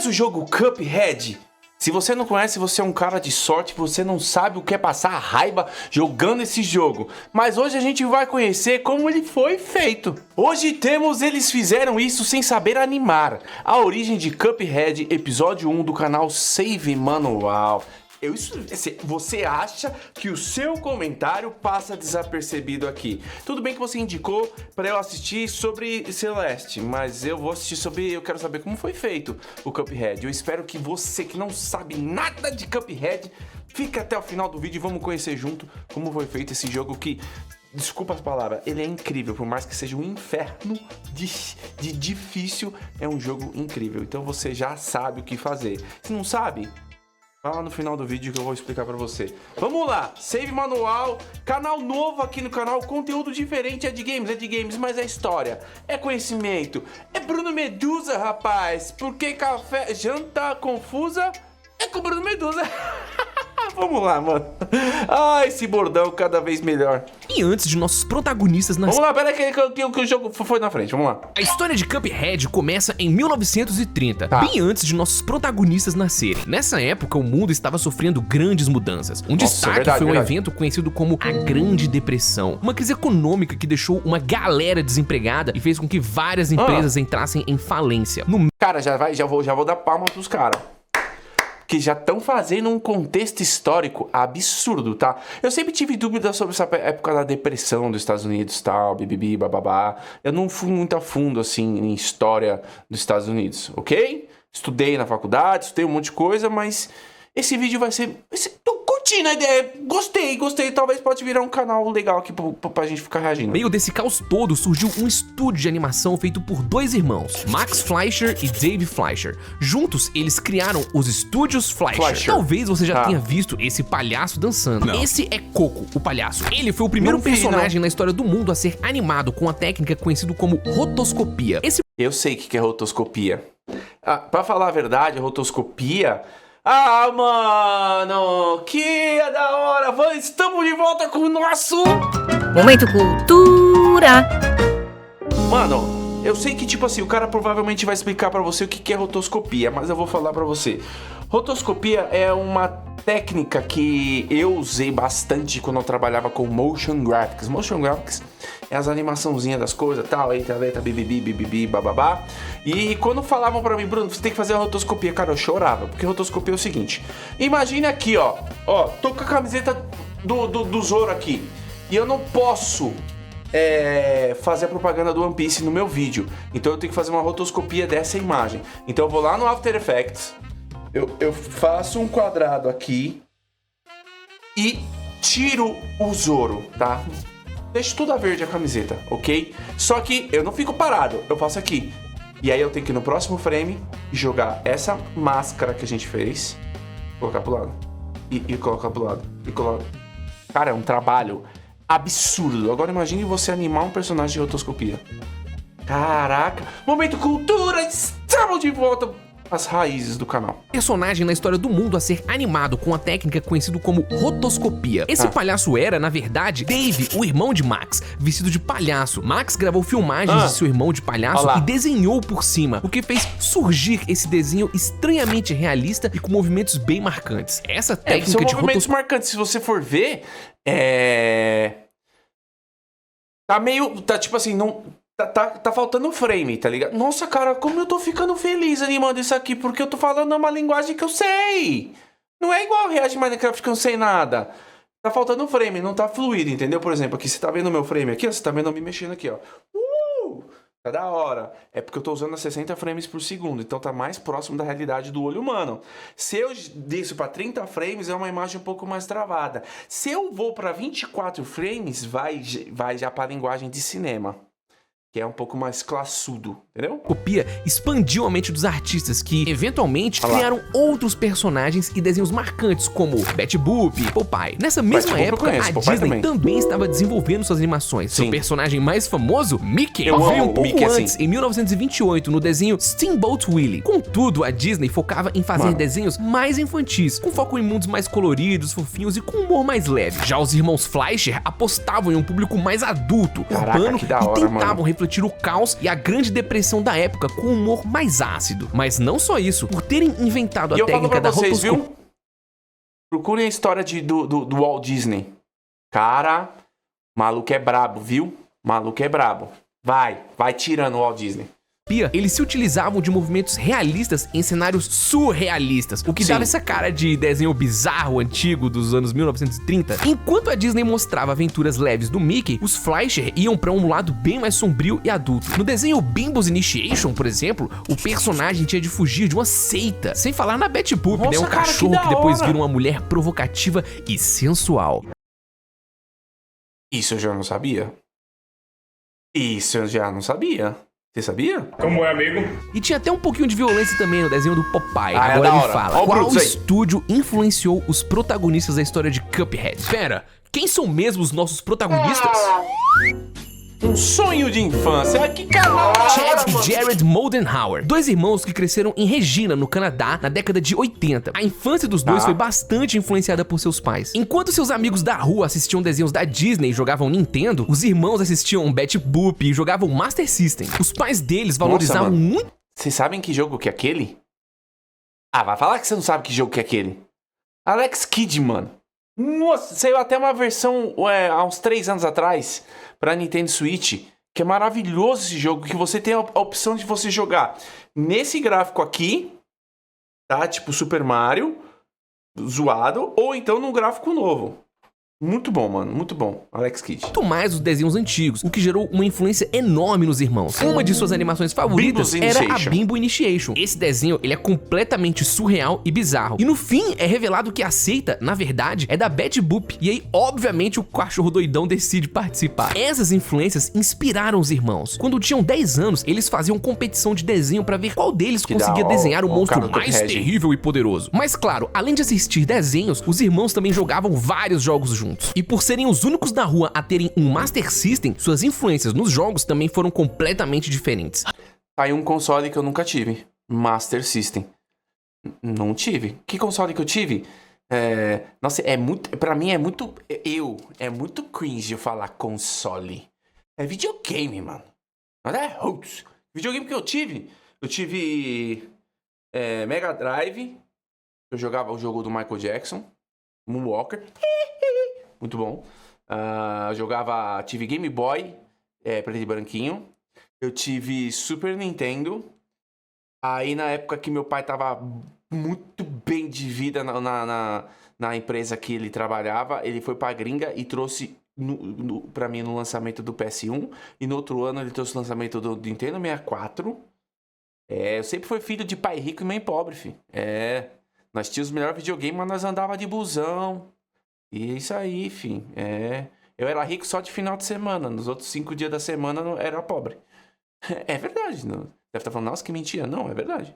Conhece o jogo Cuphead? Se você não conhece, você é um cara de sorte, você não sabe o que é passar raiva jogando esse jogo. Mas hoje a gente vai conhecer como ele foi feito. Hoje eles fizeram isso sem saber animar. A origem de Cuphead, episódio 1 do canal Save Manual. Você acha que o seu comentário passa desapercebido aqui? Tudo bem que você indicou para eu assistir sobre Celeste, mas eu vou assistir eu quero saber como foi feito o Cuphead. Eu espero que você que não sabe nada de Cuphead, fique até o final do vídeo e vamos conhecer junto como foi feito esse jogo que, desculpa as palavras, ele é incrível, por mais que seja um inferno de difícil, é um jogo incrível. Então você já sabe o que fazer. Se não sabe, lá no final do vídeo que eu vou explicar pra você. Vamos lá, Save Manual, canal novo aqui no canal, conteúdo diferente, é de games, mas é história, é conhecimento, é Bruno Medusa, rapaz, porque café, janta confusa, é com Bruno Medusa. Vamos lá, mano. Esse bordão cada vez melhor. E antes de nossos protagonistas Vamos lá, pera aí que o jogo foi na frente, vamos lá. A história de Cuphead começa em 1930, bem antes de nossos protagonistas nascerem. Nessa época, o mundo estava sofrendo grandes mudanças. Destaque foi um evento conhecido como a Grande Depressão. Uma crise econômica que deixou uma galera desempregada e fez com que várias empresas entrassem em falência. Cara, já vou dar palma pros caras, que já estão fazendo um contexto histórico absurdo, tá? Eu sempre tive dúvidas sobre essa época da depressão dos Estados Unidos, tal, bibibi, bababá. Eu não fui muito a fundo, assim, em história dos Estados Unidos, ok? Estudei na faculdade, estudei um monte de coisa, mas esse vídeo vai ser... Tô curtindo a ideia, gostei. Talvez pode virar um canal legal aqui pra gente ficar reagindo. No meio desse caos todo, surgiu um estúdio de animação feito por dois irmãos, Max Fleischer e Dave Fleischer. Juntos, eles criaram os Estúdios Fleischer. Talvez você já tenha visto esse palhaço dançando. Esse é Coco, o palhaço. Ele foi o primeiro personagem na história do mundo a ser animado com a técnica conhecida como rotoscopia. Eu sei o que é rotoscopia. Pra falar a verdade, a rotoscopia... mano, que da hora! Estamos de volta com o nosso... Momento Cultura! Mano, eu sei que, tipo assim, o cara provavelmente vai explicar pra você o que é rotoscopia, mas eu vou falar pra você. Rotoscopia é uma técnica que eu usei bastante quando eu trabalhava com motion graphics. Motion graphics é as animaçãozinhas das coisas, tal, eita, bibibi, bababá. E quando falavam pra mim, Bruno, você tem que fazer a rotoscopia, cara, eu chorava, porque rotoscopia é o seguinte. Imagine aqui, ó, tô com a camiseta do Zoro aqui, e eu não posso fazer a propaganda do One Piece no meu vídeo, então eu tenho que fazer uma rotoscopia dessa imagem. Então eu vou lá no After Effects, eu faço um quadrado aqui e tiro o Zoro, tá? Deixo toda verde a camiseta, ok? Só que eu não fico parado, eu faço aqui. E aí eu tenho que ir no próximo frame jogar essa máscara que a gente fez, colocar pro lado, e colocar pro lado, e colocar... Cara, é um trabalho absurdo. Agora imagine você animar um personagem de rotoscopia. Caraca! Momento Cultura! Estamos de volta às raízes do canal. Personagem na história do mundo a ser animado com a técnica conhecida como rotoscopia. Esse palhaço era, na verdade, Dave, o irmão de Max, vestido de palhaço. Max gravou filmagens de seu irmão de palhaço e desenhou por cima, o que fez surgir esse desenho estranhamente realista e com movimentos bem marcantes. Essa técnica de movimentos marcantes, se você for ver, tá tipo assim, não... Tá faltando frame, tá ligado? Nossa, cara, como eu tô ficando feliz animando isso aqui, porque eu tô falando uma linguagem que eu sei. Não é igual React Minecraft que eu não sei nada. Tá faltando frame, não tá fluido, entendeu? Por exemplo, aqui, você tá vendo o meu frame aqui, ó, você tá vendo eu me mexendo aqui, ó. Tá da hora. É porque eu tô usando a 60 frames por segundo, então tá mais próximo da realidade do olho humano. Se eu desço pra 30 frames, é uma imagem um pouco mais travada. Se eu vou pra 24 frames, vai já pra linguagem de cinema, que é um pouco mais classudo, entendeu? Copia expandiu a mente dos artistas que, eventualmente, criaram outros personagens e desenhos marcantes, como Betty Boop, Popeye. Nessa mesma época, a Disney também estava desenvolvendo suas animações. Seu personagem mais famoso, Mickey, veio um pouco antes, em 1928, no desenho Steamboat Willie. Contudo, a Disney focava em fazer desenhos mais infantis, com foco em mundos mais coloridos, fofinhos e com humor mais leve. Já os irmãos Fleischer apostavam em um público mais adulto, urbano, e tentavam refletir refletir o caos e a Grande Depressão da época com um humor mais ácido. Mas não só isso, por terem inventado a técnica da rotoscopia... Procurem a história do Walt Disney. Cara, maluco é brabo, viu? Maluco é brabo. Vai tirando o Walt Disney. Eles se utilizavam de movimentos realistas em cenários surrealistas, o que dava essa cara de desenho bizarro antigo dos anos 1930. Enquanto a Disney mostrava aventuras leves do Mickey, os Fleischer iam pra um lado bem mais sombrio e adulto. No desenho Bimbo's Initiation, por exemplo, o personagem tinha de fugir de uma seita, sem falar na Betty Boop, né, um cachorro que depois vira uma mulher provocativa e sensual. Isso eu já não sabia. Você sabia? Como é, amigo? E tinha até um pouquinho de violência também no desenho do Popeye. Agora me fala, qual estúdio influenciou os protagonistas da história de Cuphead? Pera, quem são mesmo os nossos protagonistas? Um sonho de infância. Que canal! Chad e Jared Moldenhauer, dois irmãos que cresceram em Regina, no Canadá, na década de 80. A infância dos dois foi bastante influenciada por seus pais. Enquanto seus amigos da rua assistiam desenhos da Disney e jogavam Nintendo, os irmãos assistiam Betty Boop e jogavam Master System. Os pais deles valorizavam muito... Vocês sabem que jogo que é aquele? Ah, vai falar que você não sabe que jogo que é aquele. Alex Kidd, mano. Nossa, saiu até uma versão há uns 3 anos atrás pra Nintendo Switch, que é maravilhoso esse jogo, que você tem a opção de você jogar nesse gráfico aqui, tá? Tipo Super Mario, zoado, ou então num gráfico novo. Muito bom, mano, muito bom, Alex Kidd. Muito mais os desenhos antigos, o que gerou uma influência enorme nos irmãos. Uma de suas animações favoritas era a Bimbo Initiation. Esse desenho, ele é completamente surreal e bizarro. E no fim, é revelado que a seita, na verdade, é da Betty Boop. E aí, obviamente, o cachorro doidão decide participar. Essas influências inspiraram os irmãos. Quando tinham 10 anos, eles faziam competição de desenho pra ver qual deles conseguia desenhar o monstro mais terrível e poderoso. Mas claro, além de assistir desenhos, os irmãos também jogavam vários jogos juntos. E por serem os únicos da rua a terem um Master System, suas influências nos jogos também foram completamente diferentes. Aí um console que eu nunca tive, Master System. Não tive. Que console que eu tive? Nossa, pra mim é muito cringe eu falar console. É videogame, mano. Não é roots. Videogame que eu tive Mega Drive. Eu jogava o jogo do Michael Jackson, Moonwalker. Muito bom. Tive Game Boy, preto e branquinho. Eu tive Super Nintendo. Aí na época que meu pai tava muito bem de vida na empresa que ele trabalhava, ele foi pra gringa e trouxe pra mim no lançamento do PS1. E no outro ano ele trouxe o lançamento do Nintendo 64. Eu sempre fui filho de pai rico e mãe pobre, filho. Nós tínhamos os melhores videogames, mas nós andava de busão. E é isso aí, enfim. Eu era rico só de final de semana. Nos outros 5 dias da semana eu era pobre. É verdade. Não. Deve estar falando, nossa, que mentira. Não, é verdade.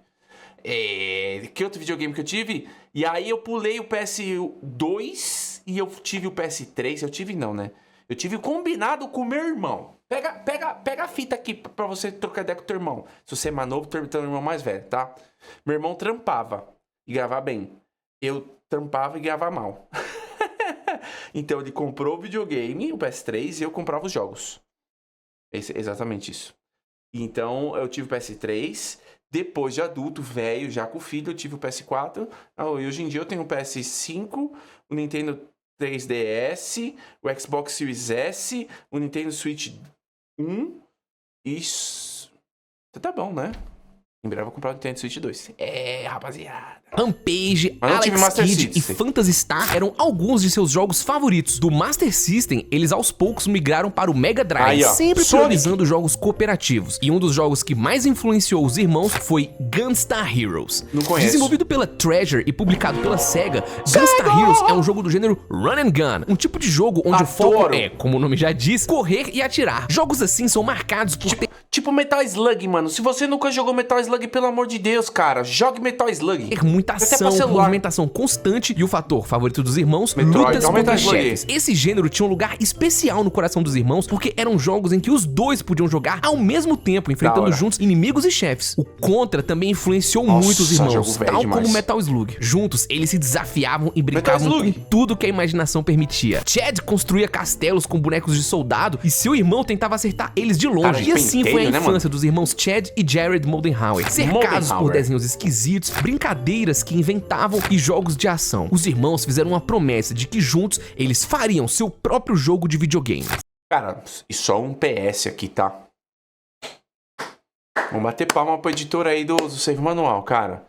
Que outro videogame que eu tive? E aí eu pulei o PS2 e eu tive o PS3. Eu tive não, né? Eu tive combinado com o meu irmão. Pega a fita aqui pra você trocar ideia com o teu irmão. Se você é mais novo, teu irmão mais velho, tá? Meu irmão trampava e gravava bem. Eu trampava e gravava mal. Então ele comprou o videogame, o PS3, e eu comprava os jogos. Exatamente isso. Então eu tive o PS3, depois de adulto, velho, já com filho, eu tive o PS4. E hoje em dia eu tenho o PS5, o Nintendo 3DS, o Xbox Series S, o Nintendo Switch 1. Isso. Tá bom, né? Em breve eu vou comprar o Nintendo Switch 2. Rapaziada. Rampage, Alex Kidd e Phantasy Star eram alguns de seus jogos favoritos. Do Master System, eles aos poucos migraram para o Mega Drive, sempre priorizando jogos cooperativos. E um dos jogos que mais influenciou os irmãos foi Gunstar Heroes. Não conheço. Desenvolvido pela Treasure e publicado pela Sega, Gunstar Heroes é um jogo do gênero Run and Gun, um tipo de jogo onde o foco é, como o nome já diz, correr e atirar. Jogos assim são marcados por tipo Metal Slug, mano. Se você nunca jogou Metal Slug, Slug, pelo amor de Deus, cara. Jogue Metal Slug. Ter muita ação, movimentação constante e o fator favorito dos irmãos, lutas contra chefes. Esse gênero tinha um lugar especial no coração dos irmãos, porque eram jogos em que os dois podiam jogar ao mesmo tempo, enfrentando juntos inimigos e chefes. O Contra também influenciou muito os irmãos, tal como Metal Slug. Juntos, eles se desafiavam e brincavam com tudo que a imaginação permitia. Chad construía castelos com bonecos de soldado e seu irmão tentava acertar eles de longe. Cara, e assim foi a infância dos irmãos Chad e Jared Moldenhauer, cercados por desenhos esquisitos, brincadeiras que inventavam e jogos de ação. Os irmãos fizeram uma promessa de que juntos eles fariam seu próprio jogo de videogame. Cara, e só um PS aqui, tá? Vamos bater palma pro editor aí do Save Manual, cara.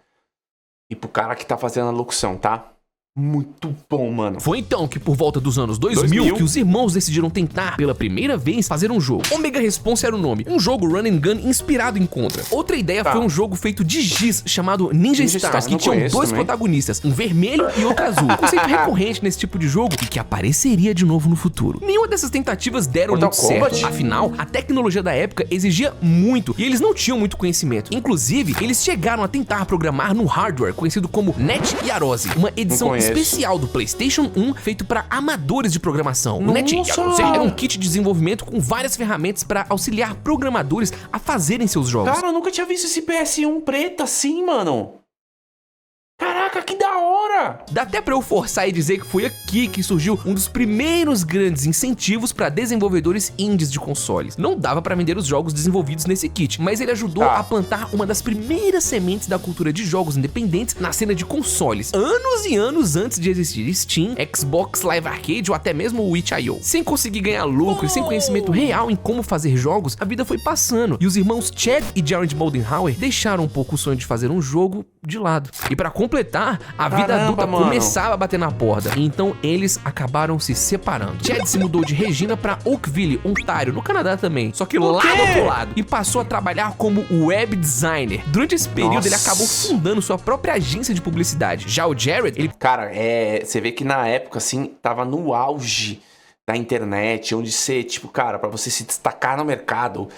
E pro cara que tá fazendo a locução, tá? Muito bom, mano. Foi então que por volta dos anos 2000 que os irmãos decidiram tentar pela primeira vez fazer um jogo. Omega Response era o nome, um jogo run and gun inspirado em Contra. Outra ideia foi um jogo feito de giz chamado Ninja Stars, que tinham dois protagonistas, um vermelho e outro azul. Um conceito recorrente nesse tipo de jogo e que apareceria de novo no futuro. Nenhuma dessas tentativas deram muito certo, afinal, a tecnologia da época exigia muito e eles não tinham muito conhecimento. Inclusive, eles chegaram a tentar programar no hardware conhecido como NET Yaroze, uma edição especial do PlayStation 1 feito para amadores de programação. O NET Yaroze era um kit de desenvolvimento com várias ferramentas para auxiliar programadores a fazerem seus jogos. Cara, eu nunca tinha visto esse PS1 preto assim, mano. Caraca, que da hora! Dá até pra eu forçar e dizer que foi aqui que surgiu um dos primeiros grandes incentivos para desenvolvedores indies de consoles. Não dava pra vender os jogos desenvolvidos nesse kit, mas ele ajudou a plantar uma das primeiras sementes da cultura de jogos independentes na cena de consoles, anos e anos antes de existir Steam, Xbox Live Arcade ou até mesmo o itch.io. Sem conseguir ganhar lucro e sem conhecimento real em como fazer jogos, a vida foi passando e os irmãos Chad e Jared Moldenhauer deixaram um pouco o sonho de fazer um jogo de lado. E pra completar, a vida adulta começava a bater na porta, então eles acabaram se separando. Chad se mudou de Regina pra Oakville, Ontário, no Canadá também, só que lá do outro lado, e passou a trabalhar como web designer. Durante esse período, ele acabou fundando sua própria agência de publicidade. Já o Jared, ele... Cara, você vê que na época, assim, tava no auge da internet, onde você, tipo, cara, pra você se destacar no mercado,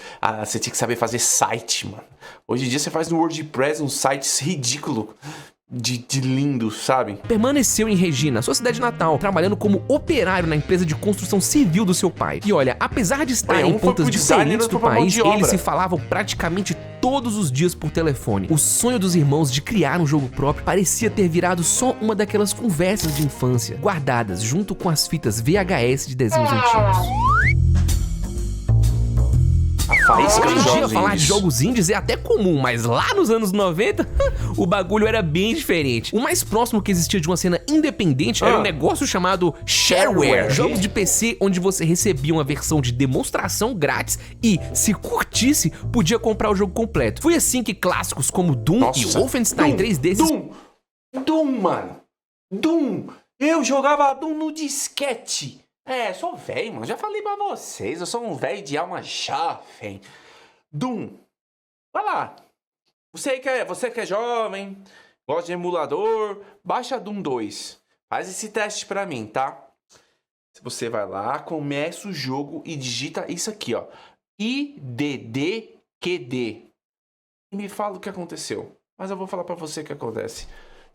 você tinha que saber fazer site, mano. Hoje em dia você faz no WordPress um site ridículo de lindo, sabe? Permaneceu em Regina, sua cidade natal, trabalhando como operário na empresa de construção civil do seu pai. E olha, apesar de estar em pontas diferentes do país, eles se falavam praticamente todos os dias por telefone. O sonho dos irmãos de criar um jogo próprio parecia ter virado só uma daquelas conversas de infância, guardadas junto com as fitas VHS de desenhos antigos. Hoje em dia, falar de jogos indies é até comum, mas lá nos anos 90, o bagulho era bem diferente. O mais próximo que existia de uma cena independente era um negócio chamado shareware, jogos de PC onde você recebia uma versão de demonstração grátis e, se curtisse, podia comprar o jogo completo. Foi assim que clássicos como Doom e Wolfenstein 3D... Doom, mano! Doom! Eu jogava Doom no disquete! Sou velho, mano. Já falei pra vocês. Eu sou um velho de alma jovem. Doom. Vai lá. Você que é jovem, gosta de emulador, baixa Doom 2. Faz esse teste pra mim, tá? Você vai lá, começa o jogo e digita isso aqui, ó. IDDQD. E me fala o que aconteceu. Mas eu vou falar pra você o que acontece.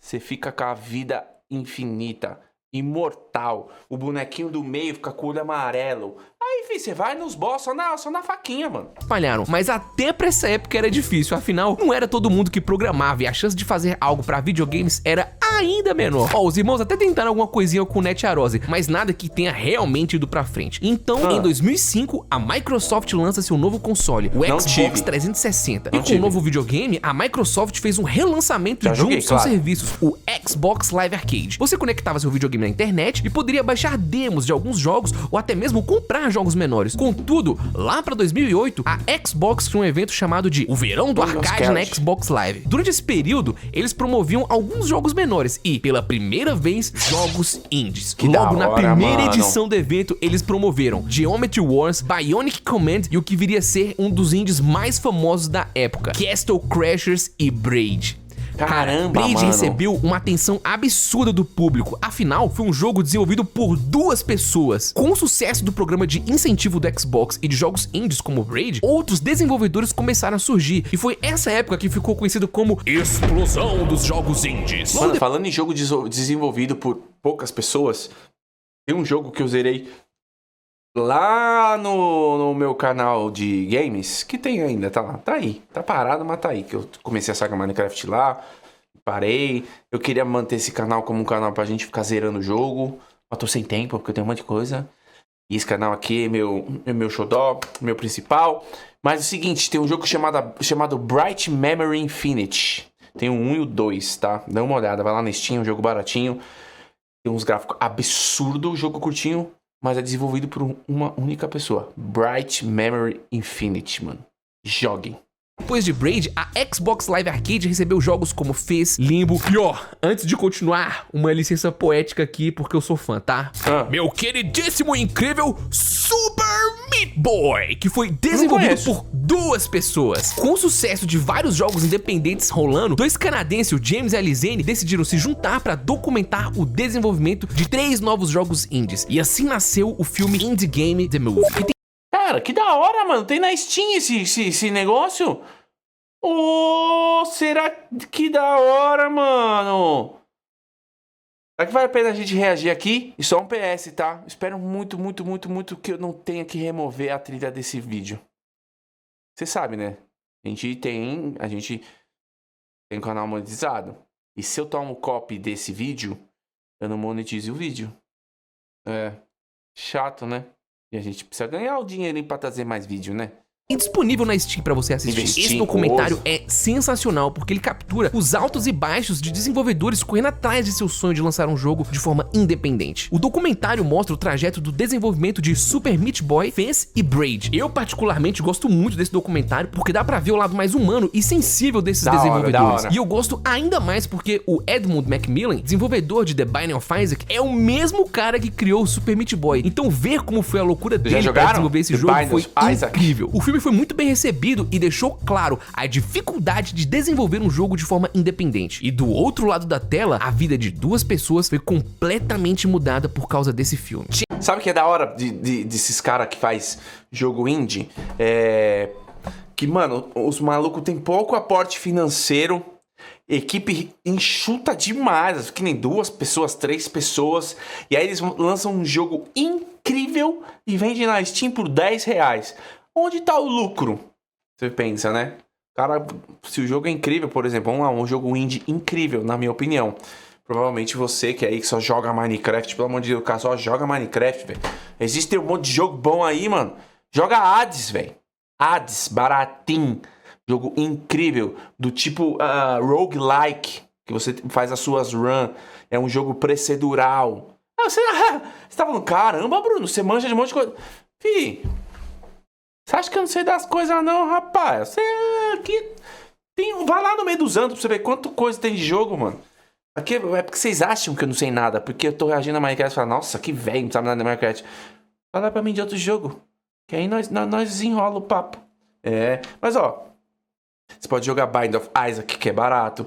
Você fica com a vida infinita. Imortal. O bonequinho do meio fica com o olho amarelo. Aí, filho, você vai nos boss só na faquinha, mano. Falharam, mas até pra essa época era difícil. Afinal, não era todo mundo que programava e a chance de fazer algo pra videogames era ainda menor. Os irmãos até tentaram alguma coisinha com o NET Yaroze, mas nada que tenha realmente ido pra frente. Então, em 2005, a Microsoft lança seu novo console, o Xbox 360. E com o novo videogame, a Microsoft fez um relançamento de um dos seus serviços, o Xbox Live Arcade. Você conectava seu videogame na internet e poderia baixar demos de alguns jogos ou até mesmo comprar jogos menores. Contudo, lá pra 2008, a Xbox tinha um evento chamado de O Verão do Arcade na Xbox Live. Durante esse período, eles promoviam alguns jogos menores e, pela primeira vez, jogos indies. Logo na primeira edição do evento, eles promoveram Geometry Wars, Bionic Command e o que viria a ser um dos indies mais famosos da época, Castle Crashers e Braid. Caramba, Braid mano. recebeu uma atenção absurda do público. Afinal, foi um jogo desenvolvido por 2 pessoas. Com o sucesso do programa de incentivo do Xbox e de jogos indies como Braid, outros desenvolvedores começaram a surgir. E foi essa época que ficou conhecido como explosão dos jogos indies. Mano, falando em jogo desenvolvido por poucas pessoas, tem um jogo que eu zerei lá no meu canal de games, que tem ainda, tá lá, tá aí, tá parado, mas tá aí, que eu comecei a saga Minecraft lá, parei, eu queria manter esse canal como um canal pra gente ficar zerando o jogo, mas tô sem tempo, porque eu tenho um monte de coisa, e esse canal aqui é meu xodó, meu principal, mas é o seguinte, tem um jogo chamado Bright Memory Infinite, tem o 1 e o 2, tá, dá uma olhada, vai lá na Steam, um jogo baratinho, tem uns gráficos absurdos, jogo curtinho, mas é desenvolvido por uma única pessoa. Bright Memory Infinite, mano. Joguem. Depois de Braid, a Xbox Live Arcade recebeu jogos como Fez, Limbo e antes de continuar, uma licença poética aqui porque eu sou fã, tá? Meu queridíssimo e incrível Super Meat Boy, que foi desenvolvido por 2 pessoas. Com o sucesso de vários jogos independentes rolando, 2 canadenses, o James e a Lizane, decidiram se juntar para documentar o desenvolvimento de 3 novos jogos indies. E assim nasceu o filme Indie Game The Movie. Cara, que da hora, mano. Tem na Steam esse negócio? Oh, será que da hora, mano? Será que vale a pena a gente reagir aqui? E só um PS, tá? Espero muito que eu não tenha que remover a trilha desse vídeo. Você sabe, né? A gente tem um canal monetizado. E se eu tomo copy desse vídeo, eu não monetizo o vídeo. É chato, né? E a gente precisa ganhar o dinheirinho pra trazer mais vídeo, né? E disponível na Steam pra você assistir. Esse documentário é sensacional porque ele captura os altos e baixos de desenvolvedores correndo atrás de seu sonho de lançar um jogo de forma independente. O documentário mostra o trajeto do desenvolvimento de Super Meat Boy, Fez e Braid. Eu particularmente gosto muito desse documentário porque dá pra ver o lado mais humano e sensível desses desenvolvedores. E eu gosto ainda mais porque o Edmund Macmillan, desenvolvedor de The Binding of Isaac, é o mesmo cara que criou o Super Meat Boy. Então ver como foi a loucura dele pra desenvolver esse jogo foi incrível. O filme foi muito bem recebido e deixou claro a dificuldade de desenvolver um jogo de forma independente. E do outro lado da tela, a vida de 2 pessoas foi completamente mudada por causa desse filme. Sabe o que é da hora desses caras que faz jogo indie? Que, mano, os malucos têm pouco aporte financeiro, equipe enxuta demais, que nem 2 pessoas, 3 pessoas, e aí eles lançam um jogo incrível e vendem na Steam por R$10. Onde tá o lucro? Você pensa, né? Cara, se o jogo é incrível, por exemplo, vamos lá, um jogo indie incrível, na minha opinião. Provavelmente você que aí que só joga Minecraft, pelo amor de Deus, cara, só joga Minecraft, velho. Existe um monte de jogo bom aí, mano. Joga Hades, velho. Hades, baratinho. Jogo incrível, do tipo roguelike, que você faz as suas runs. É um jogo procedural. Você tá falando, caramba, Bruno, você manja de um monte de coisa. Fih, você acha que eu não sei das coisas não, rapaz? Você aqui vai lá no meio dos anos pra você ver quanta coisa tem de jogo, mano. Aqui é porque vocês acham que eu não sei nada, porque eu tô reagindo a Minecraft e falo, nossa, que velho, não sabe nada de Minecraft. Fala pra mim de outro jogo, que aí nós desenrola o papo. Mas ó, você pode jogar Binding of Isaac, que é barato.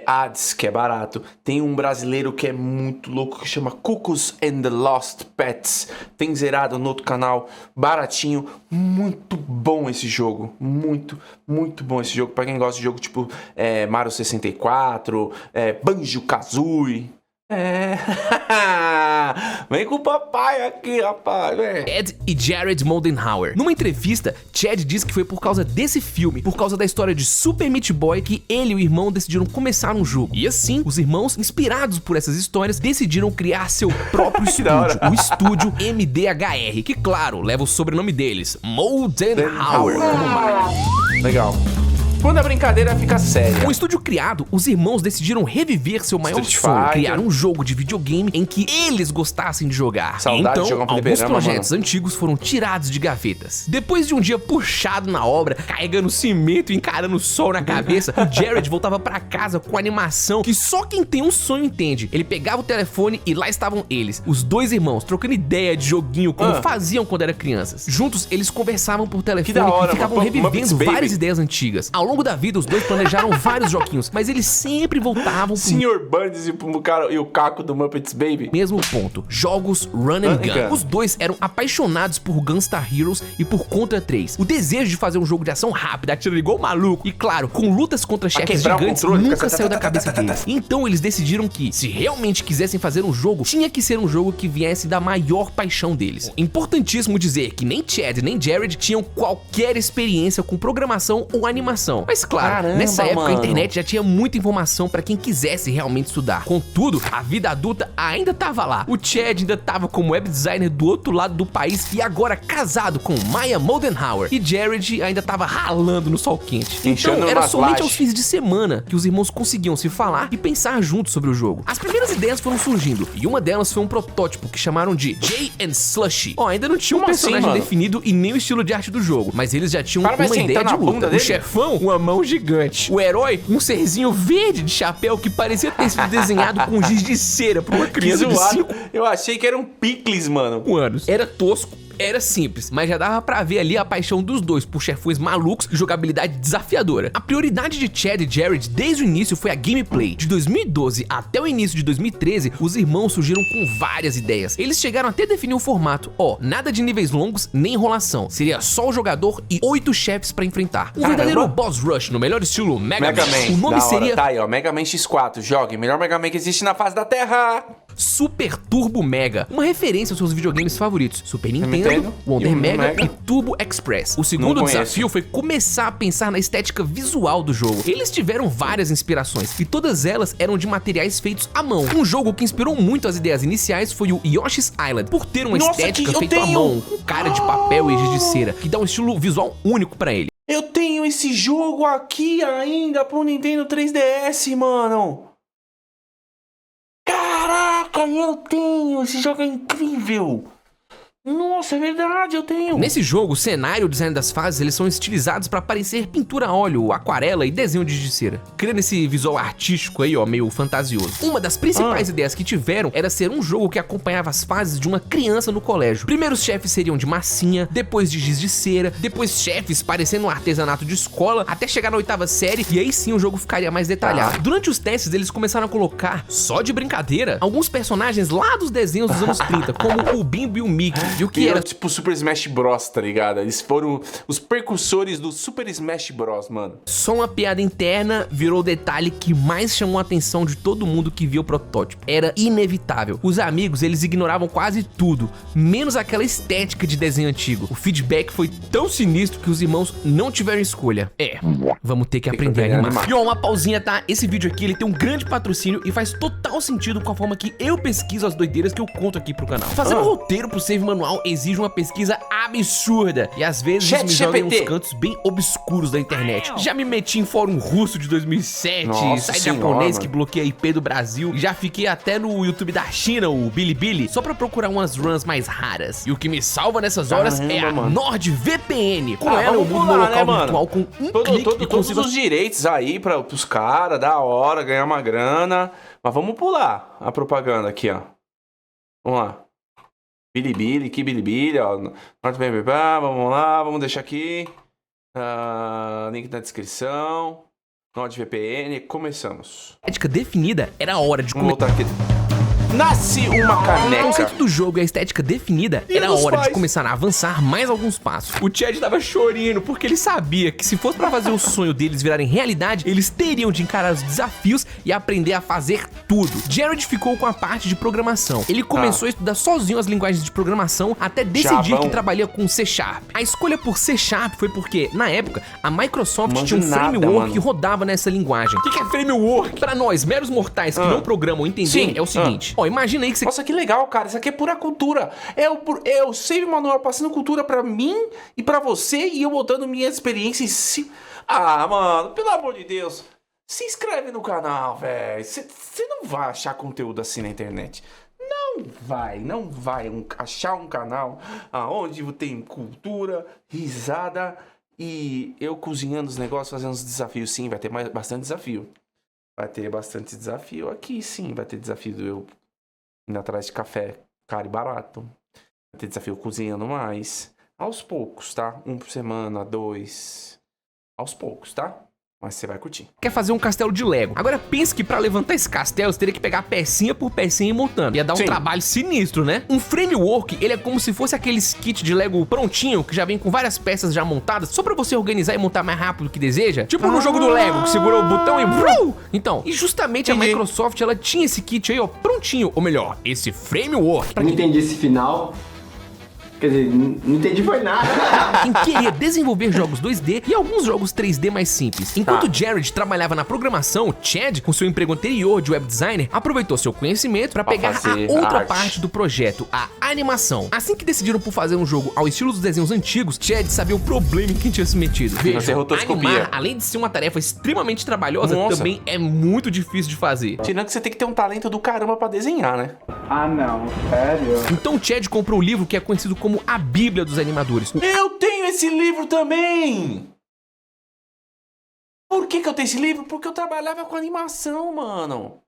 Hades, que é barato. Tem um brasileiro que é muito louco, que chama Cuckoos and the Lost Pets. Tem zerado no outro canal, baratinho. Muito bom esse jogo. Muito bom esse jogo. Pra quem gosta de jogo tipo Mario 64, Banjo-Kazooie. Vem com o papai aqui, rapaz. Chad e Jared Moldenhauer. Numa entrevista, Chad disse que foi por causa desse filme, por causa da história de Super Meat Boy, que ele e o irmão decidiram começar um jogo. E assim, os irmãos, inspirados por essas histórias, decidiram criar seu próprio estúdio, o estúdio MDHR, que claro, leva o sobrenome deles, Moldenhauer. Legal. Quando a brincadeira fica séria. Com o estúdio criado, os irmãos decidiram reviver seu maior sonho, criar um jogo de videogame em que eles gostassem de jogar. Saudade então, de jogar um alguns projetos antigos foram tirados de gavetas. Depois de um dia puxado na obra, carregando cimento e encarando o sol na cabeça, o Jared voltava pra casa com animação que só quem tem um sonho entende. Ele pegava o telefone e lá estavam eles, os 2 irmãos, trocando ideia de joguinho como faziam quando eram crianças. Juntos, eles conversavam por telefone e ficavam revivendo várias ideias antigas. Ao longo da vida, os dois planejaram vários joguinhos, mas eles sempre voltavam pro Sr. Burns e o Caco do Muppets Baby. mesmo ponto, jogos run and gun. Os dois eram apaixonados por Gunstar Heroes e por Contra 3. O desejo de fazer um jogo de ação rápida, atirando igual maluco e, claro, com lutas contra chefes gigantes, nunca saiu da cabeça deles. Então eles decidiram que, se realmente quisessem fazer um jogo, tinha que ser um jogo que viesse da maior paixão deles. Importantíssimo dizer que nem Chad nem Jared tinham qualquer experiência com programação ou animação. Mas claro, Caramba, nessa época mano, a internet já tinha muita informação pra quem quisesse realmente estudar. Contudo, a vida adulta ainda tava lá. O Chad ainda tava como web designer do outro lado do país e agora casado com Maya Moldenhauer. E Jared ainda tava ralando no sol quente. Então era somente aos fins de semana que os irmãos conseguiam se falar e pensar juntos sobre o jogo. As primeiras ideias foram surgindo e uma delas foi um protótipo que chamaram de Jay and Slushy. Ó, ainda não tinha um personagem definido e nem o estilo de arte do jogo, mas eles já tinham uma ideia de luta. O chefão, uma mão gigante. O herói, um serzinho verde de chapéu que parecia ter sido desenhado com giz de cera pra uma criança de 5 Eu achei que era um picles, mano. anos. Era tosco. Era simples, mas já dava pra ver ali a paixão dos dois por chefões malucos e jogabilidade desafiadora. A prioridade de Chad e Jared desde o início foi a gameplay. De 2012 até o início de 2013, os irmãos surgiram com várias ideias. Eles chegaram até a definir um formato. Ó, nada de níveis longos nem enrolação. Seria só o jogador e 8 chefes pra enfrentar. Um verdadeiro boss rush no melhor estilo Mega Man. O nome seria... Tá aí, ó, Mega Man X4. Jogue, melhor Mega Man que existe na face da Terra. Super Turbo Mega, uma referência aos seus videogames favoritos, Super Nintendo, Wonder Mega e Turbo Express. O segundo desafio foi começar a pensar na estética visual do jogo. Eles tiveram várias inspirações e todas elas eram de materiais feitos à mão. Um jogo que inspirou muito as ideias iniciais foi o Yoshi's Island, por ter uma estética feita à mão, com cara de papel e giz de cera, que dá um estilo visual único pra ele. Eu tenho esse jogo aqui ainda pro Nintendo 3DS, mano. Caraca, eu tenho! Esse jogo é incrível! Nossa, é verdade, eu tenho! Nesse jogo, o cenário e o design das fases, eles são estilizados pra parecer pintura a óleo, aquarela e desenho de giz de cera, criando esse visual artístico aí, ó, meio fantasioso. Uma das principais ideias que tiveram era ser um jogo que acompanhava as fases de uma criança no colégio. Primeiro os chefes seriam de massinha, depois de giz de cera, depois chefes parecendo um artesanato de escola, até chegar na 8ª série, e aí sim o jogo ficaria mais detalhado. Durante os testes, eles começaram a colocar, só de brincadeira, alguns personagens lá dos desenhos dos anos 30, como o Bimbo e o Mickey. E o que era tipo Super Smash Bros, tá ligado? Eles foram os precursores do Super Smash Bros, mano. Só uma piada interna virou o detalhe que mais chamou a atenção de todo mundo que viu o protótipo. Era inevitável. Os amigos, eles ignoravam quase tudo, menos aquela estética de desenho antigo. O feedback foi tão sinistro que os irmãos não tiveram escolha. Vamos ter que aprender a animar. E ó, uma pausinha, tá? Esse vídeo aqui, ele tem um grande patrocínio e faz total sentido com a forma que eu pesquiso as doideiras que eu conto aqui pro canal. Fazer um roteiro pro Save Manual exige uma pesquisa absurda e às vezes isso me joga em uns cantos bem obscuros da internet. Já me meti em fórum russo de 2007, site japonês que bloqueia a IP do Brasil, e já fiquei até no YouTube da China, o Bilibili, só pra procurar umas runs mais raras. E o que me salva nessas horas é a NordVPN. Com ela eu mudo meu local virtual com um clique e todos os direitos aí pros caras, da hora, ganhar uma grana. Mas vamos pular a propaganda aqui, ó. Vamos lá. Bilibili, que Bilibili, ó. Vamos lá, vamos deixar aqui. Link na descrição. NordVPN, começamos. A estética definida era a hora de começar. Vamos voltar aqui. Nasce uma caneca. O conceito do jogo e a estética definida era a hora de começar a avançar mais alguns passos. O Chad tava chorando porque ele sabia que se fosse pra fazer o sonho deles virarem realidade, eles teriam de encarar os desafios e aprender a fazer tudo. Jared ficou com a parte de programação. Ele começou a estudar sozinho as linguagens de programação até decidir que trabalharia com C#. A escolha por C# foi porque, na época, a Microsoft tinha um framework que rodava nessa linguagem. O que é framework? Pra nós, meros mortais que não programam entender, é o seguinte. Ó, imagina aí que você... Nossa, que legal, cara. Isso aqui é pura cultura. É o Save Manual passando cultura pra mim e pra você e eu botando minha experiência em si. Ah, mano, pelo amor de Deus. Se inscreve no canal, velho. Você não vai achar conteúdo assim na internet. Não vai achar um canal onde tem cultura, risada e eu cozinhando os negócios, fazendo os desafios. Sim, vai ter bastante desafio. Vai ter bastante desafio aqui, sim. Vai ter desafio do eu indo atrás de café caro e barato. Vai ter desafio cozinhando mais. Aos poucos, tá? 1 por semana, 2. Aos poucos, tá? Mas você vai curtir. Quer fazer um castelo de Lego. Agora pense que pra levantar esse castelo, você teria que pegar pecinha por pecinha e ir montando. Ia dar um trabalho sinistro, né? Um framework, ele é como se fosse aqueles kits de Lego prontinho, que já vem com várias peças já montadas, só pra você organizar e montar mais rápido do que deseja. Tipo no jogo do Lego, que segurou o botão e... Então, e justamente a Microsoft, ela tinha esse kit aí, ó, prontinho. Ou melhor, esse framework. Não entendi esse final. Quer dizer, não entendi foi nada. Quem queria desenvolver jogos 2D e alguns jogos 3D mais simples. Enquanto Jared trabalhava na programação, Chad, com seu emprego anterior de web designer, aproveitou seu conhecimento para pegar a outra parte do projeto, a animação. Assim que decidiram por fazer um jogo ao estilo dos desenhos antigos, Chad sabia o problema em que tinha se metido. Veja, animar, além de ser uma tarefa extremamente trabalhosa, também é muito difícil de fazer. Tirando que você tem que ter um talento do caramba pra desenhar, né? Ah, não, sério? Então Chad comprou o livro que é conhecido como a Bíblia dos animadores. Eu tenho esse livro também! Por que eu tenho esse livro? Porque eu trabalhava com animação, mano.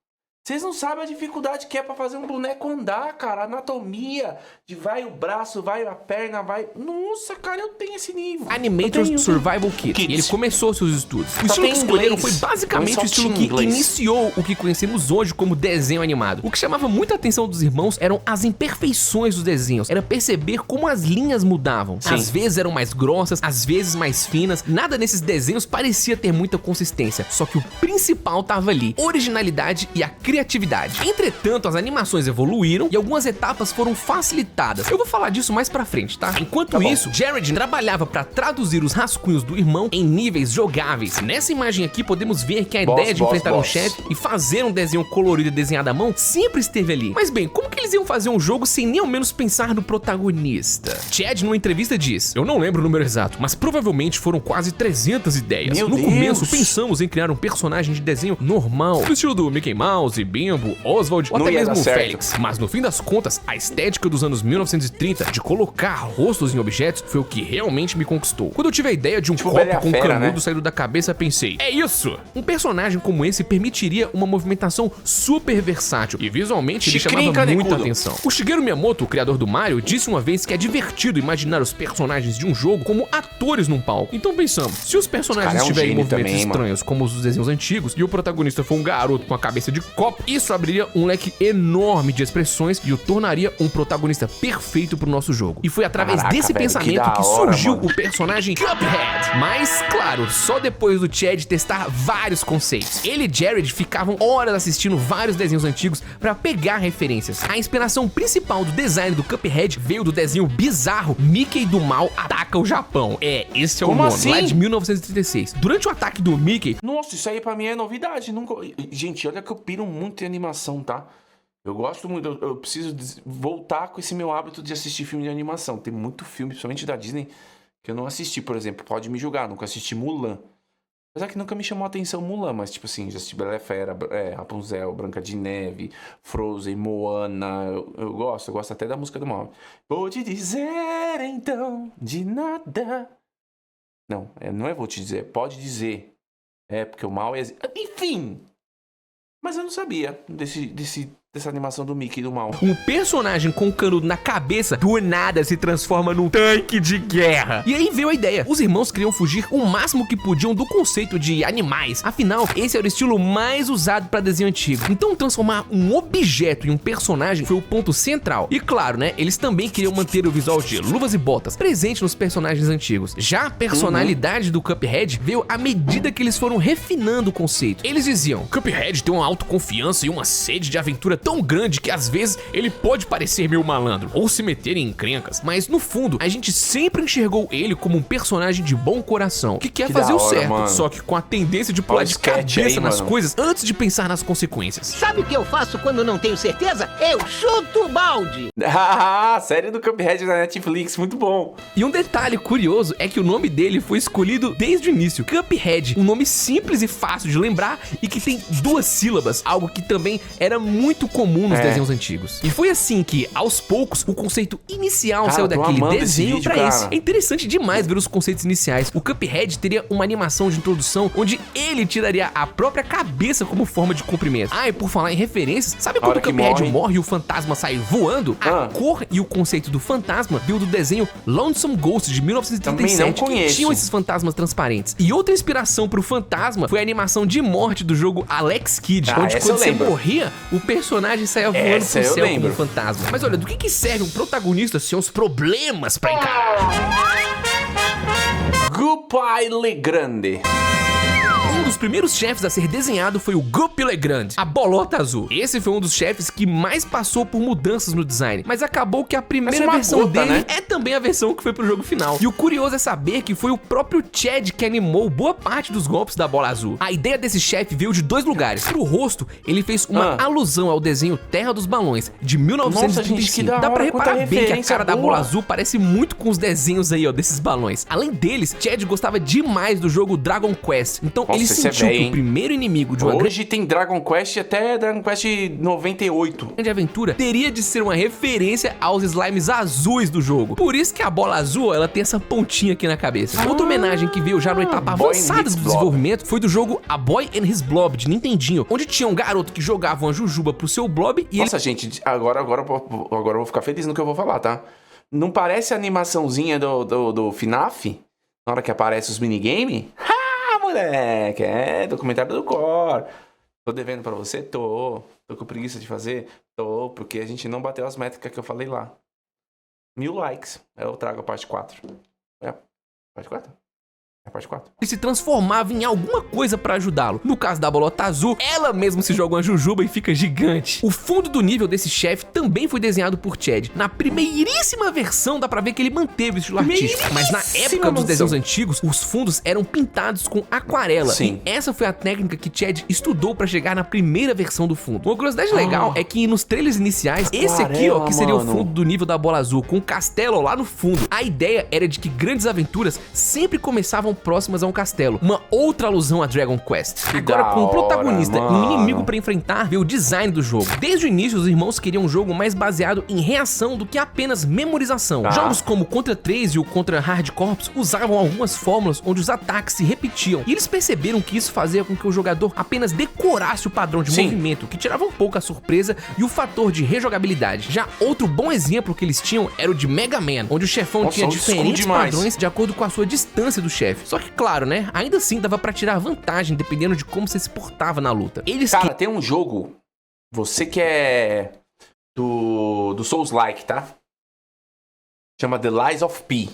Vocês não sabem a dificuldade que é pra fazer um boneco andar, cara. Anatomia, de vai o braço, vai a perna, vai... Nossa, cara, eu tenho esse livro. Animators Survival Kit. E ele começou seus estudos. O estilo que escolheram foi basicamente o estilo que iniciou o que conhecemos hoje como desenho animado. O que chamava muita atenção dos irmãos eram as imperfeições dos desenhos. Era perceber como as linhas mudavam. Às vezes eram mais grossas, às vezes mais finas. Nada nesses desenhos parecia ter muita consistência. Só que o principal tava ali. Originalidade e a criatividade. Entretanto, as animações evoluíram e algumas etapas foram facilitadas. Eu vou falar disso mais pra frente, tá? Enquanto isso, Jared trabalhava pra traduzir os rascunhos do irmão em níveis jogáveis. Nessa imagem aqui, podemos ver que a ideia de enfrentar um chefe e fazer um desenho colorido e desenhado à mão sempre esteve ali. Mas bem, como que eles iam fazer um jogo sem nem ao menos pensar no protagonista? Chad, numa entrevista, diz: eu não lembro o número exato, mas provavelmente foram quase 300 ideias. No começo, pensamos em criar um personagem de desenho normal, no estilo do Mickey Mouse, Bimbo, Oswald ou até mesmo o Félix. Mas no fim das contas, a estética dos anos 1930 de colocar rostos em objetos foi o que realmente me conquistou. Quando eu tive a ideia de um copo com um canudo saindo da cabeça, pensei: é isso! Um personagem como esse permitiria uma movimentação super versátil e visualmente ele chamava muita atenção. O Shigeru Miyamoto, o criador do Mario, disse uma vez que é divertido imaginar os personagens de um jogo como atores num palco. Então pensamos, se os personagens tiverem movimentos estranhos como os dos desenhos antigos e o protagonista for um garoto com a cabeça de copo, isso abriria um leque enorme de expressões e o tornaria um protagonista perfeito pro nosso jogo. E foi através desse pensamento que surgiu o personagem Cuphead. Mas, claro, só depois do Chad testar vários conceitos. Ele e Jared ficavam horas assistindo vários desenhos antigos pra pegar referências. A inspiração principal do design do Cuphead veio do desenho bizarro Mickey do Mal Ataca o Japão. Esse é o nome, lá de 1936. Durante o ataque do Mickey... Nossa, isso aí pra mim é novidade. Nunca... Gente, olha que eu piro muito em animação, tá? Eu gosto muito, eu preciso voltar com esse meu hábito de assistir filme de animação. Tem muito filme, principalmente da Disney, que eu não assisti, por exemplo. Pode me julgar, nunca assisti Mulan. Apesar que nunca me chamou a atenção Mulan, mas tipo assim, já assisti Bela e Fera, Rapunzel, Branca de Neve, Frozen, Moana. Eu gosto até da música do mal. Vou te dizer então, de nada. Não é vou te dizer, pode dizer. Porque o mal é... Enfim... Mas eu não sabia dessa animação do Mickey do mal. Um personagem com um canudo na cabeça do nada se transforma num tanque de guerra. E aí veio a ideia. Os irmãos queriam fugir o máximo que podiam do conceito de animais. Afinal, esse era o estilo mais usado para desenho antigo. Então transformar um objeto em um personagem foi o ponto central. E claro, né, eles também queriam manter o visual de luvas e botas presente nos personagens antigos. Já a personalidade do Cuphead veio à medida que eles foram refinando o conceito. Eles diziam: Cuphead tem uma autoconfiança e uma sede de aventura tão grande que às vezes ele pode parecer meio malandro ou se meter em encrencas, mas no fundo a gente sempre enxergou ele como um personagem de bom coração, que quer fazer o certo, mano. Só que com a tendência de pular de cabeça nas coisas antes de pensar nas consequências. Sabe o que eu faço quando não tenho certeza? Eu chuto o balde! Série do Cuphead da Netflix, muito bom. E um detalhe curioso é que o nome dele foi escolhido desde o início. Cuphead, um nome simples e fácil de lembrar e que tem 2 sílabas, algo que também era muito comum nos desenhos antigos. E foi assim que, aos poucos, o conceito inicial saiu daquele desenho pra esse. É interessante demais ver os conceitos iniciais. O Cuphead teria uma animação de introdução onde ele tiraria a própria cabeça como forma de comprimento. E por falar em referências, sabe quando o Cuphead morre e o fantasma sai voando? A cor e o conceito do fantasma veio do desenho Lonesome Ghost de 1937, que tinham esses fantasmas transparentes. E outra inspiração pro fantasma foi a animação de morte do jogo Alex Kidd, onde quando você morria, o personagem saia voando pro céu como um fantasma. Mas olha, do que serve um protagonista sem os problemas pra encarar? Guppy Le Grande. Um dos primeiros chefes a ser desenhado foi o Guppy Le Grande, a bolota azul. Esse foi um dos chefes que mais passou por mudanças no design, mas acabou que a primeira versão dele é também a versão que foi pro jogo final. E o curioso é saber que foi o próprio Chad que animou boa parte dos golpes da bola azul. A ideia desse chefe veio de dois lugares. Pro rosto, ele fez uma alusão ao desenho Terra dos Balões, de 1935. Nossa, gente, dá pra reparar bem que a cara da bola azul parece muito com os desenhos aí, ó, desses balões. Além deles, Chad gostava demais do jogo Dragon Quest, então ele sentiu que o primeiro inimigo de uma Hoje tem Dragon Quest até Dragon Quest 98. Grande aventura teria de ser uma referência aos slimes azuis do jogo. Por isso que a bola azul, ela tem essa pontinha aqui na cabeça. Outra homenagem que veio já na etapa avançada do desenvolvimento foi do jogo A Boy and His Blob, de Nintendinho, onde tinha um garoto que jogava uma jujuba pro seu blob e Nossa, gente, agora eu vou ficar feliz no que eu vou falar, tá? Não parece a animaçãozinha do FNAF? Na hora que aparece os minigame? Moleque, é documentário do Core. Tô devendo pra você? Tô com preguiça de fazer? Tô, porque a gente não bateu as métricas que eu falei lá. 1000 likes. Eu trago a parte 4. Parte 4? É a parte 4. Ele se transformava em alguma coisa pra ajudá-lo. No caso da bolota azul, ela mesmo se joga uma jujuba e fica gigante. O fundo do nível desse chefe também foi desenhado por Chad. Na primeiríssima versão dá pra ver que ele manteve o estilo artístico, mas na época dos desenhos antigos, os fundos eram pintados com aquarela. Sim. E essa foi a técnica que Chad estudou pra chegar na primeira versão do fundo. Uma curiosidade legal é que nos trailers iniciais, esse aqui, ó, que seria o fundo do nível da bola azul, com o castelo lá no fundo. A ideia era de que grandes aventuras sempre começavam próximas a um castelo, uma outra alusão a Dragon Quest. Agora, com um protagonista e um inimigo pra enfrentar, veio o design do jogo. Desde o início, os irmãos queriam um jogo mais baseado em reação do que apenas memorização. Jogos como Contra 3 e o Contra Hard Corps usavam algumas fórmulas onde os ataques se repetiam, e eles perceberam que isso fazia com que o jogador apenas decorasse o padrão de movimento, que tirava um pouco a surpresa e o fator de rejogabilidade. Já outro bom exemplo que eles tinham era o de Mega Man, onde o chefão tinha diferentes padrões de acordo com a sua distância do chefe. Só que, claro, né, ainda assim dava pra tirar vantagem dependendo de como você se portava na luta. Cara, tem um jogo, você que é do Souls-like, tá? Chama The Lies of P.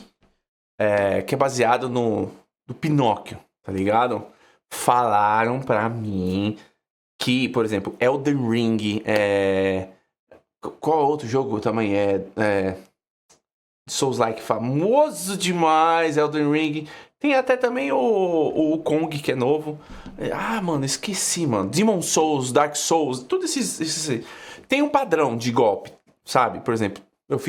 Que é baseado no Pinóquio, tá ligado? Falaram pra mim que, por exemplo, Elden Ring, qual outro jogo também Souls-like famoso demais, Elden Ring. Tem até também o Kong, que é novo. Mano, esqueci, mano. Demon Souls, Dark Souls, tudo esses... Tem um padrão de golpe, sabe? Por exemplo, eu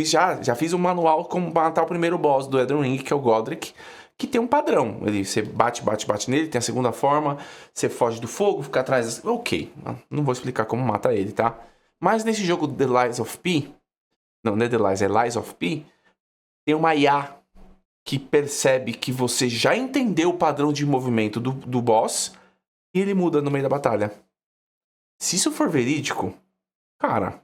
já fiz um manual como matar o primeiro boss do Elden Ring, que é o Godric, que tem um padrão. Você bate nele, tem a segunda forma, você foge do fogo, fica atrás... Ok, não vou explicar como mata ele, tá? Mas nesse jogo The Lies of P... Não, não é The Lies, é Lies of P... Tem uma IA que percebe que você já entendeu o padrão de movimento do boss e ele muda no meio da batalha. Se isso for verídico, cara,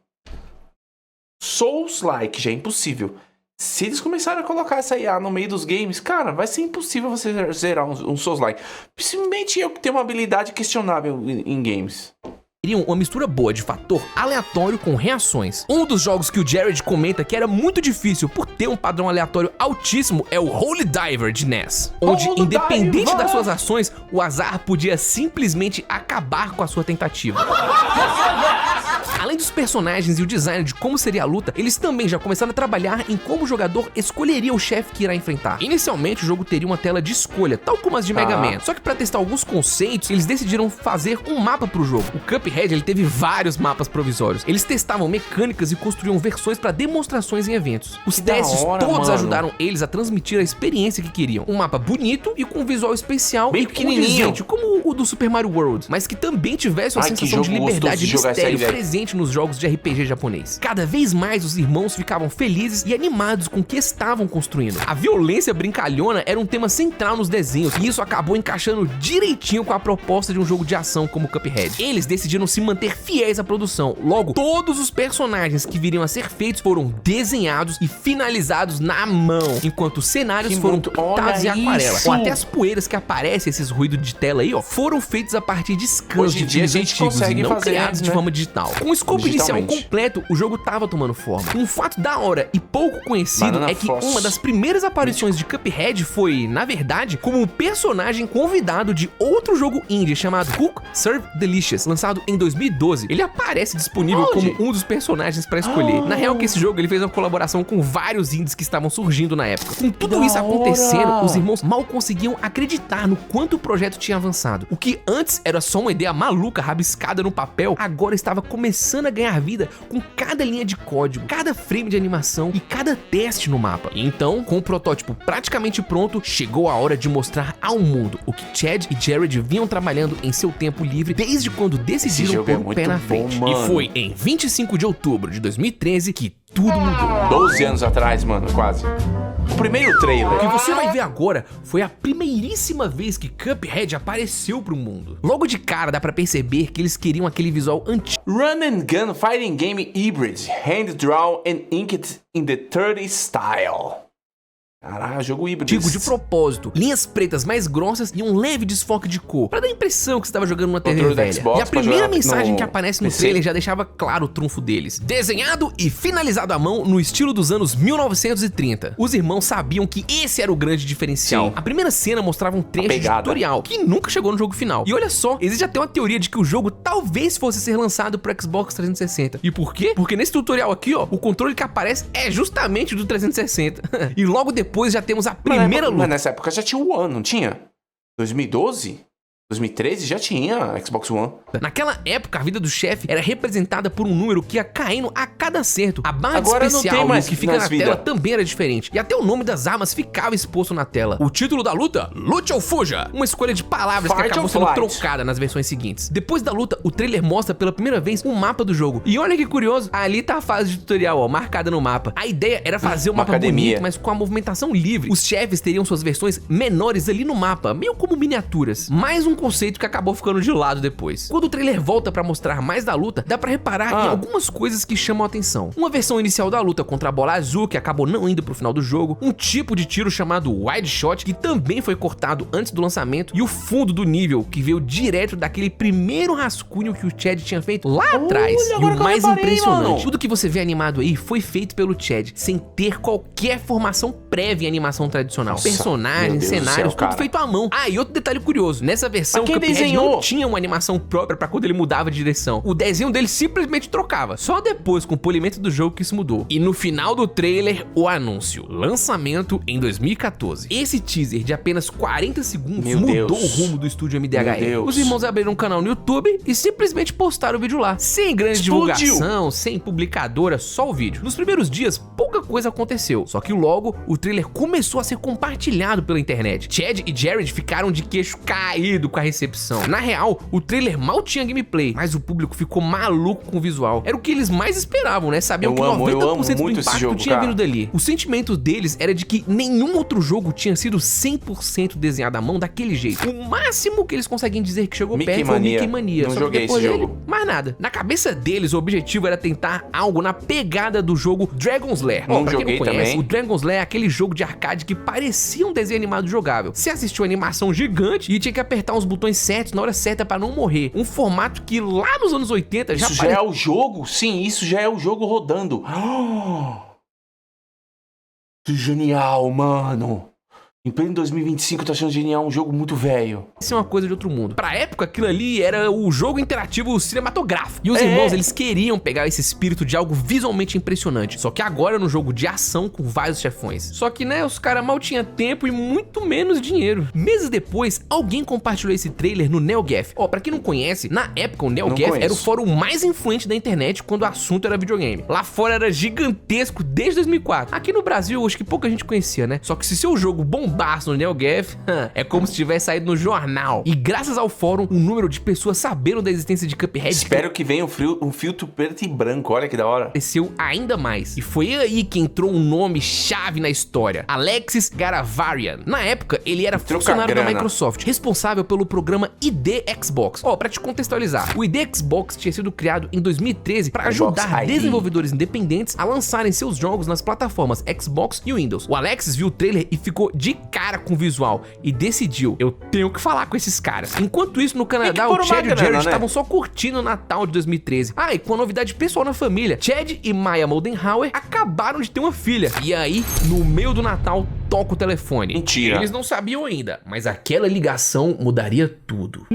Souls-like já é impossível. Se eles começarem a colocar essa IA no meio dos games, cara, vai ser impossível você zerar um Souls-like. Principalmente eu que tenho uma habilidade questionável em games. Queriam uma mistura boa de fator aleatório com reações. Um dos jogos que o Jared comenta que era muito difícil por ter um padrão aleatório altíssimo é o Holy Diver de NES, onde, independente das suas ações, o azar podia simplesmente acabar com a sua tentativa. Além dos personagens e o design de como seria a luta, eles também já começaram a trabalhar em como o jogador escolheria o chefe que irá enfrentar. Inicialmente, o jogo teria uma tela de escolha, tal como as de Mega Man. Só que para testar alguns conceitos, eles decidiram fazer um mapa pro jogo. O Cuphead, ele teve vários mapas provisórios. Eles testavam mecânicas e construíam versões para demonstrações em eventos. Os testes todos ajudaram eles a transmitir a experiência que queriam. Um mapa bonito e com um visual especial bem pequenininho, como o do Super Mario World, mas que também tivesse uma sensação de liberdade e mistério presente presente nos jogos de RPG japonês. Cada vez mais os irmãos ficavam felizes e animados com o que estavam construindo. A violência brincalhona era um tema central nos desenhos, e isso acabou encaixando direitinho com a proposta de um jogo de ação como Cuphead. Eles decidiram se manter fiéis à produção, logo, todos os personagens que viriam a ser feitos foram desenhados e finalizados na mão, enquanto os cenários foram pintados em aquarela. Ou até as poeiras que aparecem, esses ruídos de tela aí, ó, foram feitos a partir de scans de filmes antigos e não criados de forma digital. Com o escopo inicial completo, o jogo tava tomando forma. Um fato da hora e pouco conhecido é que uma das primeiras aparições de Cuphead foi, na verdade, como um personagem convidado de outro jogo indie chamado Cook Serve Delicious, lançado em 2012. Ele aparece disponível como um dos personagens pra escolher. Na real, que esse jogo ele fez uma colaboração com vários indies que estavam surgindo na época. Com tudo isso acontecendo, os irmãos mal conseguiam acreditar no quanto o projeto tinha avançado. O que antes era só uma ideia maluca rabiscada no papel, agora estava começando a ganhar vida com cada linha de código, cada frame de animação e cada teste no mapa. Então, com o protótipo praticamente pronto, chegou a hora de mostrar ao mundo o que Chad e Jared vinham trabalhando em seu tempo livre desde quando decidiram pôr o pé na frente. E foi em 25 de outubro de 2013 que tudo mudou. 12 anos atrás, mano, quase. O primeiro trailer. O que você vai ver agora foi a primeiríssima vez que Cuphead apareceu pro mundo. Logo de cara dá pra perceber que eles queriam aquele visual antigo. Run and gun fighting game hybrid, hand drawn and inked in the 30s style. Caralho, jogo híbrido. Digo de propósito, linhas pretas mais grossas e um leve desfoque de cor, pra dar a impressão que você estava jogando numa TV velha. Xbox, e a primeira mensagem no que aparece no PC. trailer já deixava claro o trunfo deles. Desenhado e finalizado à mão no estilo dos anos 1930. Os irmãos sabiam que esse era o grande diferencial. Sim. A primeira cena mostrava um trecho de tutorial, que nunca chegou no jogo final. E olha só, existe até uma teoria de que o jogo talvez fosse ser lançado pro Xbox 360. E por quê? Porque nesse tutorial aqui, ó, o controle que aparece é justamente o do 360. E logo depois já temos a primeira luta. Mas nessa época já tinha o One, não tinha? 2012? 2013 já tinha Xbox One. Naquela época, a vida do chefe era representada por um número que ia caindo a cada acerto. A barra Agora especial não tem mais que fica na vida. tela também era diferente. E até o nome das armas ficava exposto na tela. O título da luta, Lute ou Fuja. Uma escolha de palavras que Fight acabou or sendo flight. trocada nas versões seguintes. Depois da luta, o trailer mostra pela primeira vez um mapa do jogo. E olha que curioso, ali tá a fase de tutorial, ó, marcada no mapa. A ideia era fazer um Uma mapa academia. bonito, mas com a movimentação livre. Os chefes teriam suas versões menores ali no mapa, meio como miniaturas. Mais um conceito que acabou ficando de lado depois. Quando o trailer volta pra mostrar mais da luta, dá pra reparar em algumas coisas que chamam a atenção. Uma versão inicial da luta contra a bola azul, que acabou não indo pro final do jogo, um tipo de tiro chamado Wide Shot, que também foi cortado antes do lançamento, e o fundo do nível, que veio direto daquele primeiro rascunho que o Chad tinha feito lá atrás. E o mais impressionante, tudo que você vê animado aí foi feito pelo Chad, sem ter qualquer formação prévia em animação tradicional. Nossa, meu Personagens, Deus do cenários, céu, cara. tudo feito à mão. Ah, e outro detalhe curioso, nessa versão Mas quem Cuphead desenhou? não tinha uma animação própria pra quando ele mudava de direção. O desenho dele simplesmente trocava. Só depois, com o polimento do jogo, que isso mudou. E no final do trailer, o anúncio. Lançamento em 2014. Esse teaser de apenas 40 segundos Meu mudou Deus. o rumo do estúdio MDHR. Meu Deus. Os irmãos abriram um canal no YouTube e simplesmente postaram o vídeo lá. Sem grande Explodiu. divulgação, sem publicadora, só o vídeo. Nos primeiros dias, pouca coisa aconteceu. Só que logo, o trailer começou a ser compartilhado pela internet. Chad e Jared ficaram de queixo caído com a recepção. Na real, o trailer mal tinha gameplay, mas o público ficou maluco com o visual. Era o que eles mais esperavam, né? Sabiam Eu que amo 90% do muito esse impacto jogo, tinha cara. vindo dali. O sentimento deles era de que nenhum outro jogo tinha sido 100% desenhado à mão daquele jeito. O máximo que eles conseguem dizer que chegou Mickey perto foi o Mania. Mickey Mania. Não Só que joguei depois esse dele, jogo. mais nada. Na cabeça deles, o objetivo era tentar algo na pegada do jogo Dragon's Lair. Não Pra quem joguei não conhece, também. o Dragon's Lair é aquele jogo de arcade que parecia um desenho animado jogável. Você assistiu a animação gigante e tinha que apertar os botões certos na hora certa pra não morrer. Um formato que lá nos anos 80 já Isso já é o jogo? Sim, isso já é o jogo rodando. Que genial, mano. Em pleno 2025 eu tô achando genial, um jogo muito velho. Isso é uma coisa de outro mundo. Pra época, aquilo ali era o jogo interativo cinematográfico. E os É. irmãos, eles queriam pegar esse espírito de algo visualmente impressionante. Só que agora no jogo de ação com vários chefões. Só que, né, os caras mal tinham tempo e muito menos dinheiro. Meses depois, alguém compartilhou esse trailer no NeoGAF. Ó, pra quem não conhece, na época o NeoGAF conheço. era o fórum mais influente da internet quando o assunto era videogame. Lá fora era gigantesco desde 2004. Aqui no Brasil, acho que pouca gente conhecia, né? Só que se seu jogo bombar carimbaço no NeoGAF, é como se tivesse saído no jornal. E graças ao fórum, o número de pessoas sabendo da existência de Cuphead... Espero que venha um filtro preto e branco, olha que da hora. Cresceu ainda mais. E foi aí que entrou um nome chave na história. Alexis Garavarian. Na época, ele era funcionário da Microsoft, responsável pelo programa ID Xbox. Pra te contextualizar, o ID Xbox tinha sido criado em 2013 para ajudar desenvolvedores independentes a lançarem seus jogos nas plataformas Xbox e Windows. O Alexis viu o trailer e ficou de cara com o visual e decidiu, eu tenho que falar com esses caras. Enquanto isso, no Canadá, o Chad e o Jared estavam só curtindo o Natal de 2013. E com a novidade pessoal na família, Chad e Maya Moldenhauer acabaram de ter uma filha. E aí, no meio do Natal, toca o telefone. Mentira. Eles não sabiam ainda, mas aquela ligação mudaria tudo.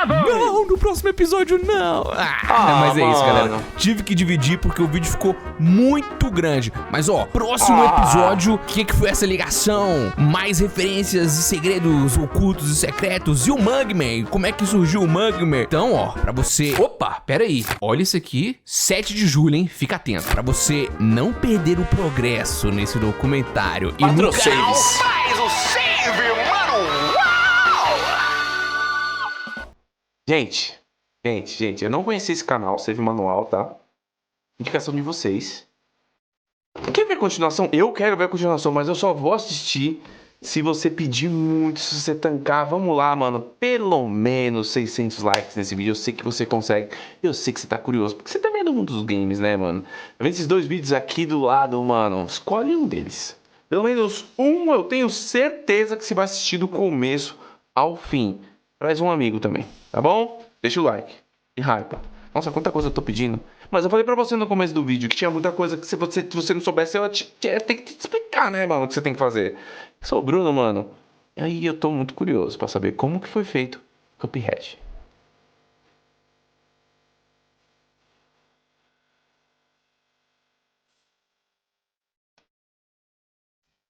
Não, no próximo episódio não. Mas é isso, galera. Tive que dividir porque o vídeo ficou muito grande. Mas próximo episódio, o que foi essa ligação? Mais referências e segredos ocultos e secretos. E o Mugman? Como é que surgiu o Mugman? Então, pra você... Opa, pera aí. Olha isso aqui. 7 de julho, hein? Fica atento. Pra você não perder o progresso nesse documentário. E no canal faz o save, mano! Gente, eu não conheci esse canal, Save Manual, tá? Indicação de vocês. Quer ver a continuação? Eu quero ver a continuação, mas eu só vou assistir se você pedir muito, se você tancar. Vamos lá, mano, pelo menos 600 likes nesse vídeo. Eu sei que você consegue, eu sei que você tá curioso, porque você também é do mundo dos games, né, mano? Tá vendo esses dois vídeos aqui do lado, mano? Escolhe um deles. Pelo menos um eu tenho certeza que você vai assistir do começo ao fim. Traz um amigo também, tá bom? Deixa o like e hype. Nossa, quanta coisa eu tô pedindo. Mas eu falei pra você no começo do vídeo que tinha muita coisa que se você não soubesse, eu tenho que te explicar, né, mano, o que você tem que fazer. Eu sou o Bruno, mano. E aí eu tô muito curioso pra saber como que foi feito Cuphead.